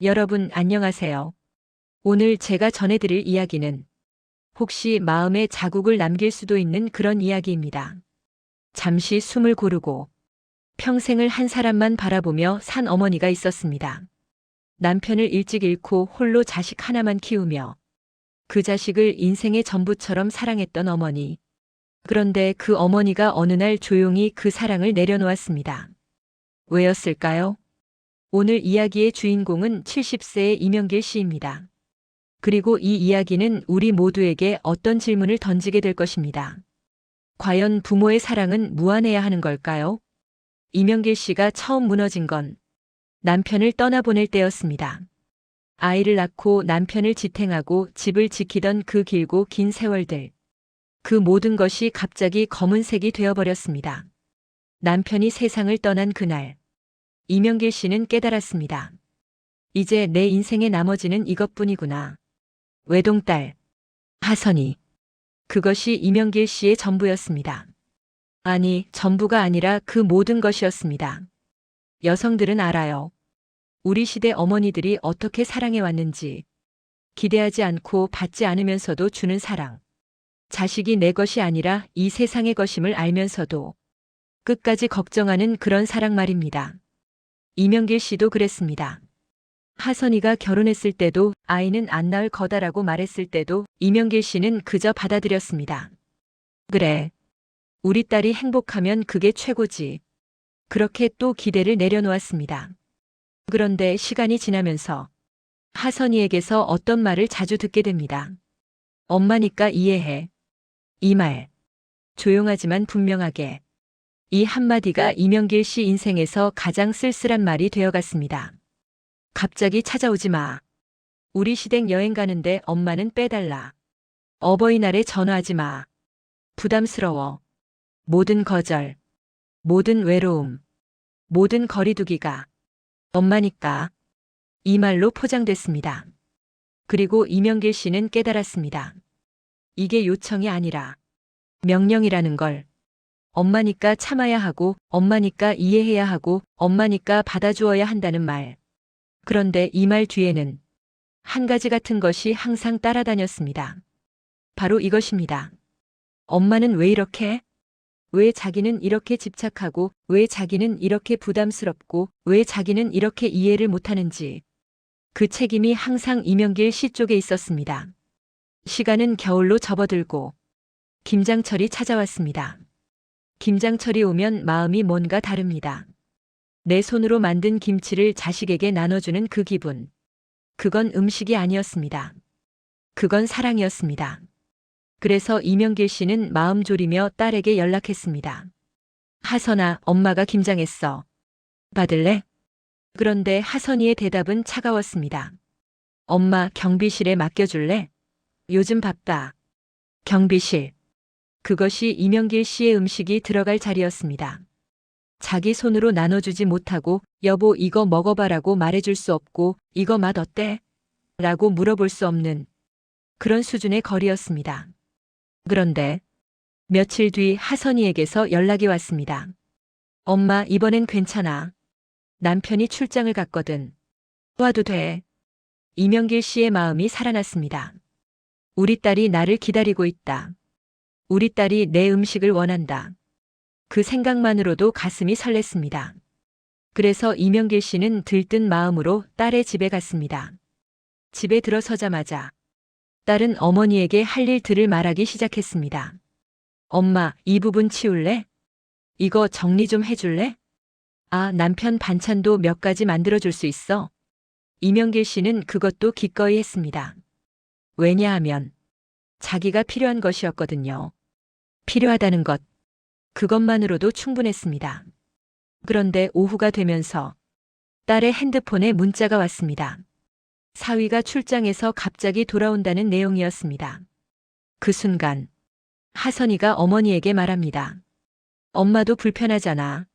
여러분 안녕하세요. 오늘 제가 전해드릴 이야기는 혹시 마음에 자국을 남길 수도 있는 그런 이야기입니다. 잠시 숨을 고르고 평생을 한 사람만 바라보며 산 어머니가 있었습니다. 남편을 일찍 잃고 홀로 자식 하나만 키우며 그 자식을 인생의 전부처럼 사랑했던 어머니. 그런데 그 어머니가 어느 날 조용히 그 사랑을 내려놓았습니다. 왜였을까요? 오늘 이야기의 주인공은 70세의 이명길 씨입니다. 그리고 이 이야기는 우리 모두에게 어떤 질문을 던지게 될 것입니다. 과연 부모의 사랑은 무한해야 하는 걸까요? 이명길 씨가 처음 무너진 건 남편을 떠나보낼 때였습니다. 아이를 낳고 남편을 지탱하고 집을 지키던 그 길고 긴 세월들. 그 모든 것이 갑자기 검은색이 되어버렸습니다. 남편이 세상을 떠난 그날, 이명길 씨는 깨달았습니다. 이제 내 인생의 나머지는 이것뿐이구나. 외동딸, 하선이. 그것이 이명길 씨의 전부였습니다. 아니, 전부가 아니라 그 모든 것이었습니다. 여성들은 알아요. 우리 시대 어머니들이 어떻게 사랑해왔는지. 기대하지 않고 받지 않으면서도 주는 사랑. 자식이 내 것이 아니라 이 세상의 것임을 알면서도 끝까지 걱정하는 그런 사랑 말입니다. 이명길 씨도 그랬습니다. 하선이가 결혼했을 때도 아이는 안 낳을 거다라고 말했을 때도 이명길 씨는 그저 받아들였습니다. 그래. 우리 딸이 행복하면 그게 최고지. 그렇게 또 기대를 내려놓았습니다. 그런데 시간이 지나면서 하선이에게서 어떤 말을 자주 듣게 됩니다. 엄마니까 이해해. 이 말. 조용하지만 분명하게. 이 한마디가 이명길 씨 인생에서 가장 쓸쓸한 말이 되어갔습니다. 갑자기 찾아오지 마. 우리 시댁 여행 가는데 엄마는 빼달라. 어버이날에 전화하지 마. 부담스러워. 모든 거절. 모든 외로움. 모든 거리두기가 엄마니까. 이 말로 포장됐습니다. 그리고 이명길 씨는 깨달았습니다. 이게 요청이 아니라 명령이라는 걸. 엄마니까 참아야 하고, 엄마니까 이해해야 하고, 엄마니까 받아주어야 한다는 말. 그런데 이 말 뒤에는 한 가지 같은 것이 항상 따라다녔습니다. 바로 이것입니다. 엄마는 왜 이렇게? 왜 자기는 이렇게 집착하고, 왜 자기는 이렇게 부담스럽고, 왜 자기는 이렇게 이해를 못하는지. 그 책임이 항상 이명길 씨 쪽에 있었습니다. 시간은 겨울로 접어들고 김장철이 찾아왔습니다. 김장철이 오면 마음이 뭔가 다릅니다. 내 손으로 만든 김치를 자식에게 나눠주는 그 기분. 그건 음식이 아니었습니다. 그건 사랑이었습니다. 그래서 이명길 씨는 마음 졸이며 딸에게 연락했습니다. 하선아, 엄마가 김장했어. 받을래? 그런데 하선이의 대답은 차가웠습니다. 엄마, 경비실에 맡겨줄래? 요즘 바빠. 경비실. 그것이 이명길 씨의 음식이 들어갈 자리였습니다. 자기 손으로 나눠주지 못하고 여보 이거 먹어봐라고 말해줄 수 없고 이거 맛 어때? 라고 물어볼 수 없는 그런 수준의 거리였습니다. 그런데 며칠 뒤 하선이에게서 연락이 왔습니다. 엄마 이번엔 괜찮아. 남편이 출장을 갔거든. 와도 돼. 이명길 씨의 마음이 살아났습니다. 우리 딸이 나를 기다리고 있다. 우리 딸이 내 음식을 원한다. 그 생각만으로도 가슴이 설렜습니다. 그래서 이명길 씨는 들뜬 마음으로 딸의 집에 갔습니다. 집에 들어서자마자 딸은 어머니에게 할 일들을 말하기 시작했습니다. 엄마, 이 부분 치울래? 이거 정리 좀 해줄래? 아, 남편 반찬도 몇 가지 만들어줄 수 있어? 이명길 씨는 그것도 기꺼이 했습니다. 왜냐하면 자기가 필요한 것이었거든요. 필요하다는 것. 그것만으로도 충분했습니다. 그런데 오후가 되면서 딸의 핸드폰에 문자가 왔습니다. 사위가 출장해서 갑자기 돌아온다는 내용이었습니다. 그 순간 하선이가 어머니에게 말합니다. 엄마도 불편하잖아.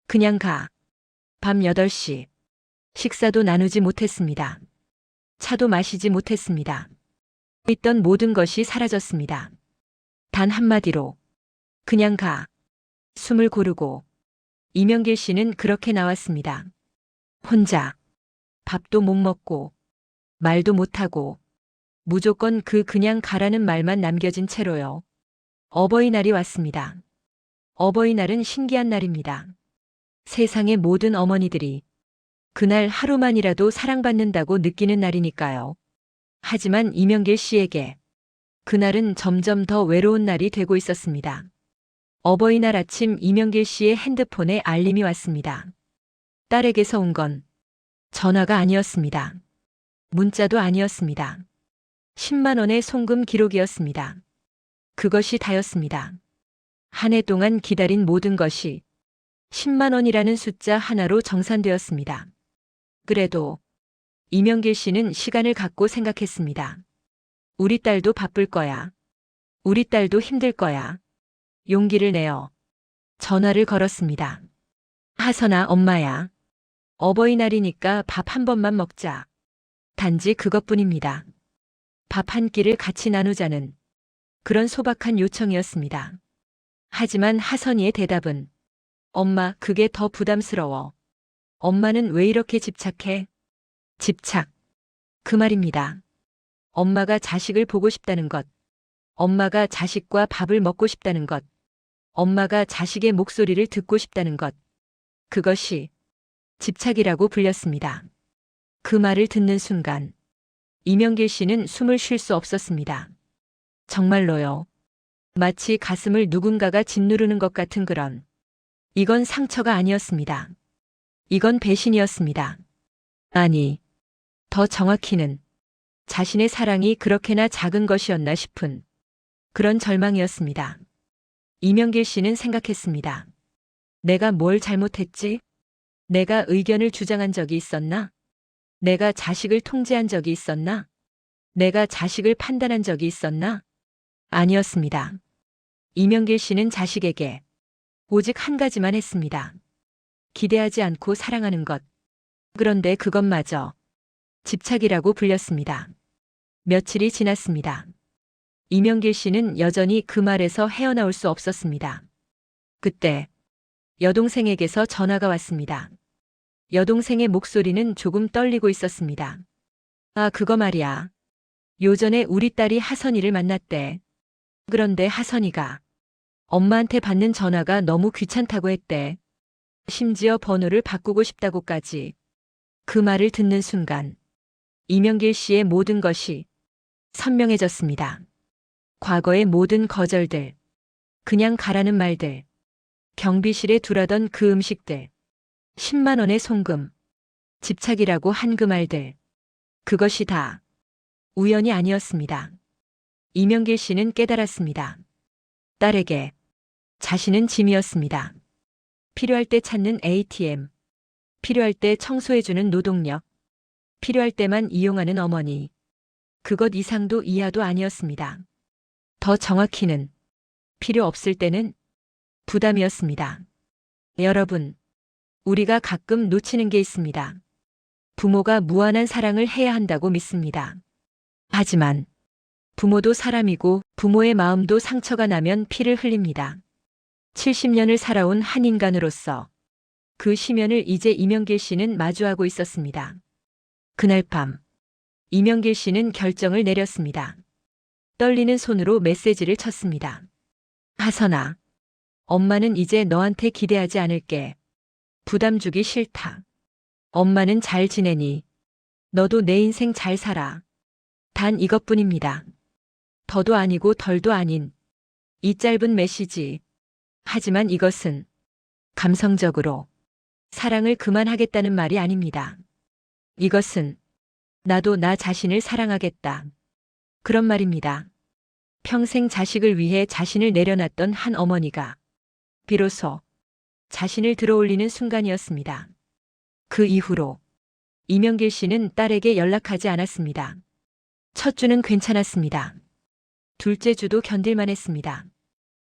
그냥 가. 밤 8시. 식사도 나누지 못했습니다. 차도 마시지 못했습니다. 있던 모든 것이 사라졌습니다. 단 한마디로 그냥 가. 숨을 고르고 이명길 씨는 그렇게 나왔습니다. 혼자. 밥도 못 먹고 말도 못하고 무조건 그냥 가라는 말만 남겨진 채로요. 어버이날이 왔습니다. 어버이날은 신기한 날입니다. 세상의 모든 어머니들이 그날 하루만이라도 사랑받는다고 느끼는 날이니까요. 하지만 이명길 씨에게 그날은 점점 더 외로운 날이 되고 있었습니다. 어버이날 아침 이명길 씨의 핸드폰에 알림이 왔습니다. 딸에게서 온 건 전화가 아니었습니다. 문자도 아니었습니다. 10만 원의 송금 기록이었습니다. 그것이 다였습니다. 한 해 동안 기다린 모든 것이 10만 원이라는 숫자 하나로 정산되었습니다. 그래도 이명길 씨는 시간을 갖고 생각했습니다. 우리 딸도 바쁠 거야. 우리 딸도 힘들 거야. 용기를 내어 전화를 걸었습니다. 하선아, 엄마야. 어버이날이니까 밥 한 번만 먹자. 단지 그것뿐입니다. 밥 한 끼를 같이 나누자는 그런 소박한 요청이었습니다. 하지만 하선이의 대답은 엄마, 그게 더 부담스러워. 엄마는 왜 이렇게 집착해? 집착. 그 말입니다. 엄마가 자식을 보고 싶다는 것. 엄마가 자식과 밥을 먹고 싶다는 것. 엄마가 자식의 목소리를 듣고 싶다는 것. 그것이 집착이라고 불렸습니다. 그 말을 듣는 순간 이명길 씨는 숨을 쉴 수 없었습니다. 정말로요. 마치 가슴을 누군가가 짓누르는 것 같은 그런. 이건 상처가 아니었습니다. 이건 배신이었습니다. 아니, 더 정확히는 자신의 사랑이 그렇게나 작은 것이었나 싶은 그런 절망이었습니다. 이명길 씨는 생각했습니다. 내가 뭘 잘못했지? 내가 의견을 주장한 적이 있었나? 내가 자식을 통제한 적이 있었나? 내가 자식을 판단한 적이 있었나? 아니었습니다. 이명길 씨는 자식에게 오직 한 가지만 했습니다. 기대하지 않고 사랑하는 것. 그런데 그것마저 집착이라고 불렸습니다. 며칠이 지났습니다. 이명길 씨는 여전히 그 말에서 헤어나올 수 없었습니다. 그때 여동생에게서 전화가 왔습니다. 여동생의 목소리는 조금 떨리고 있었습니다. 아, 그거 말이야. 요전에 우리 딸이 하선이를 만났대. 그런데 하선이가 엄마한테 받는 전화가 너무 귀찮다고 했대. 심지어 번호를 바꾸고 싶다고까지. 그 말을 듣는 순간 이명길 씨의 모든 것이 선명해졌습니다. 과거의 모든 거절들, 그냥 가라는 말들, 경비실에 두라던 그 음식들, 10만 원의 송금, 집착이라고 한 그 말들. 그것이 다 우연이 아니었습니다. 이명길 씨는 깨달았습니다. 딸에게 자신은 짐이었습니다. 필요할 때 찾는 ATM, 필요할 때 청소해주는 노동력, 필요할 때만 이용하는 어머니. 그것 이상도 이하도 아니었습니다. 더 정확히는 필요 없을 때는 부담이었습니다. 여러분, 우리가 가끔 놓치는 게 있습니다. 부모가 무한한 사랑을 해야 한다고 믿습니다. 하지만 부모도 사람이고 부모의 마음도 상처가 나면 피를 흘립니다. 70년을 살아온 한 인간으로서 그 시면을 이제 이명길 씨는 마주하고 있었습니다. 그날 밤 이명길 씨는 결정을 내렸습니다. 떨리는 손으로 메시지를 쳤습니다. 하선아, 엄마는 이제 너한테 기대하지 않을게. 부담 주기 싫다. 엄마는 잘 지내니? 너도 내 인생 잘 살아. 단 이것뿐입니다. 더도 아니고 덜도 아닌 이 짧은 메시지. 하지만 이것은 감성적으로 사랑을 그만하겠다는 말이 아닙니다. 이것은 나도 나 자신을 사랑하겠다. 그런 말입니다. 평생 자식을 위해 자신을 내려놨던 한 어머니가 비로소 자신을 들어올리는 순간이었습니다. 그 이후로 이명길 씨는 딸에게 연락하지 않았습니다. 첫 주는 괜찮았습니다. 둘째 주도 견딜만 했습니다.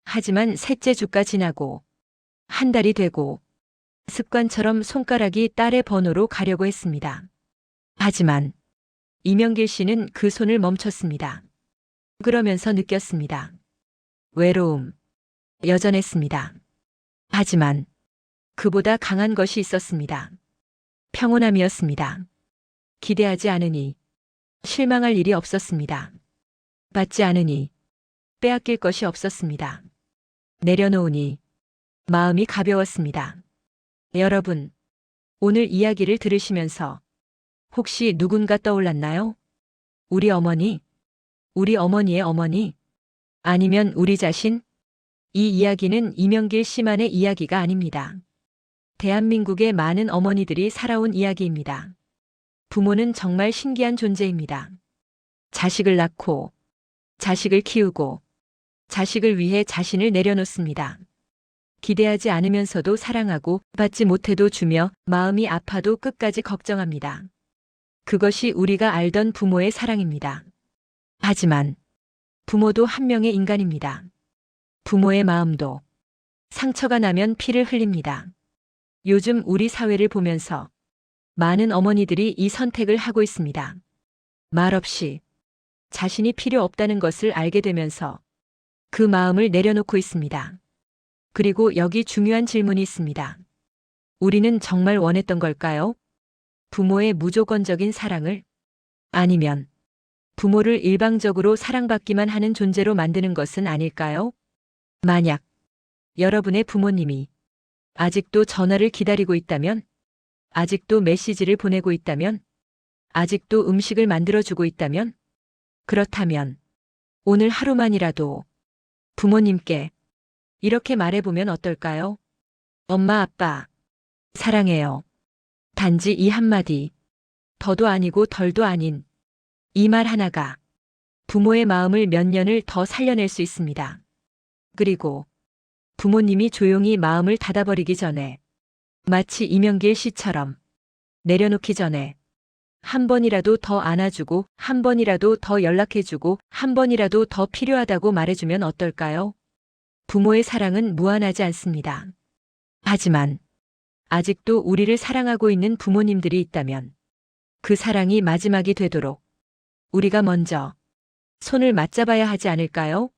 하지만 셋째 주가 지나고 한 달이 되고 습관처럼 손가락이 딸의 번호로 가려고 했습니다. 하지만 이명길 씨는 그 손을 멈췄습니다. 그러면서 느꼈습니다. 외로움. 여전했습니다. 하지만 그보다 강한 것이 있었습니다. 평온함이었습니다. 기대하지 않으니 실망할 일이 없었습니다. 받지 않으니 빼앗길 것이 없었습니다. 내려놓으니 마음이 가벼웠습니다. 여러분, 오늘 이야기를 들으시면서 혹시 누군가 떠올랐나요? 우리 어머니? 우리 어머니의 어머니? 아니면 우리 자신? 이 이야기는 이명길 씨만의 이야기가 아닙니다. 대한민국의 많은 어머니들이 살아온 이야기입니다. 부모는 정말 신기한 존재입니다. 자식을 낳고, 자식을 키우고, 자식을 위해 자신을 내려놓습니다. 기대하지 않으면서도 사랑하고 받지 못해도 주며 마음이 아파도 끝까지 걱정합니다. 그것이 우리가 알던 부모의 사랑입니다. 하지만 부모도 한 명의 인간입니다. 부모의 마음도 상처가 나면 피를 흘립니다. 요즘 우리 사회를 보면서 많은 어머니들이 이 선택을 하고 있습니다. 말없이 자신이 필요 없다는 것을 알게 되면서 그 마음을 내려놓고 있습니다. 그리고 여기 중요한 질문이 있습니다. 우리는 정말 원했던 걸까요? 부모의 무조건적인 사랑을? 아니면 부모를 일방적으로 사랑받기만 하는 존재로 만드는 것은 아닐까요? 만약 여러분의 부모님이 아직도 전화를 기다리고 있다면, 아직도 메시지를 보내고 있다면, 아직도 음식을 만들어주고 있다면, 그렇다면 오늘 하루만이라도 부모님께 이렇게 말해보면 어떨까요? 엄마, 아빠, 사랑해요. 단지 이 한마디, 더도 아니고 덜도 아닌 이 말 하나가 부모의 마음을 몇 년을 더 살려낼 수 있습니다. 그리고 부모님이 조용히 마음을 닫아버리기 전에, 마치 이명길 씨처럼 내려놓기 전에 한 번이라도 더 안아주고, 한 번이라도 더 연락해주고, 한 번이라도 더 필요하다고 말해주면 어떨까요? 부모의 사랑은 무한하지 않습니다. 하지만 아직도 우리를 사랑하고 있는 부모님들이 있다면 그 사랑이 마지막이 되도록 우리가 먼저 손을 맞잡아야 하지 않을까요?